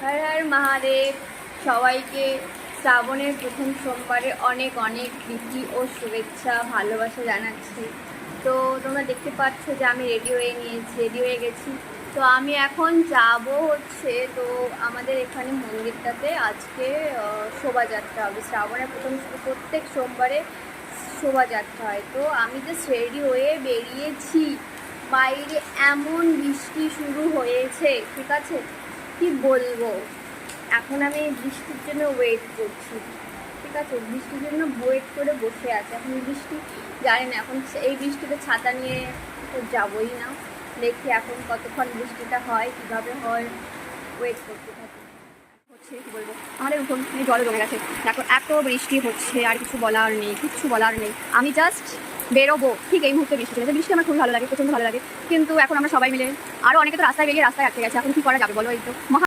হর হর মহাদেব। সবাইকে শ্রাবণের প্রথম সোমবারে অনেক অনেক প্রীতি ও শুভেচ্ছা ভালোবাসা জানাচ্ছি। তো তোমরা দেখতে পাচ্ছ যে আমি রেডি হয়ে গেছি। তো আমি এখন যাব হচ্ছে, তো আমাদের এখানে মন্দিরটাতে আজকে শোভাযাত্রা হবে। শ্রাবণের প্রত্যেক সোমবারে শোভাযাত্রা হয়। তো আমি জাস্ট রেডি হয়ে বেরিয়েছি, বাইরে এমন বৃষ্টি শুরু হয়েছে, ঠিক আছে, কি বলবো। এখন আমি বৃষ্টির জন্য ওয়েট করছি, ঠিক আছে, বৃষ্টির জন্য ওয়েট করে বসে আছে। এখন বৃষ্টি জানি না, এখন এই বৃষ্টিতে ছাতা নিয়ে তো যাবোই না। দেখি এখন কতক্ষণ বৃষ্টিটা হয়, কীভাবে হয়, ওয়েট করতে থাকি। হচ্ছে কী বলবো, আমাদের উঠোন জল জমে গেছে, দেখো এত বৃষ্টি হচ্ছে, আর কিছু বলার নেই। আমি জাস্ট বেরোবো, ঠিক এই মুহূর্তে বৃষ্টি চলেছে। বৃষ্টি আমার খুব ভালো লাগে, প্রচণ্ড ভালো লাগে। কিন্তু এখন আমরা সবাই মিলে, আরও অনেকে তো রাস্তায় বেরিয়ে রাস্তায় আটকে গেছে। এখন কী করা যাবে বলো? এই তো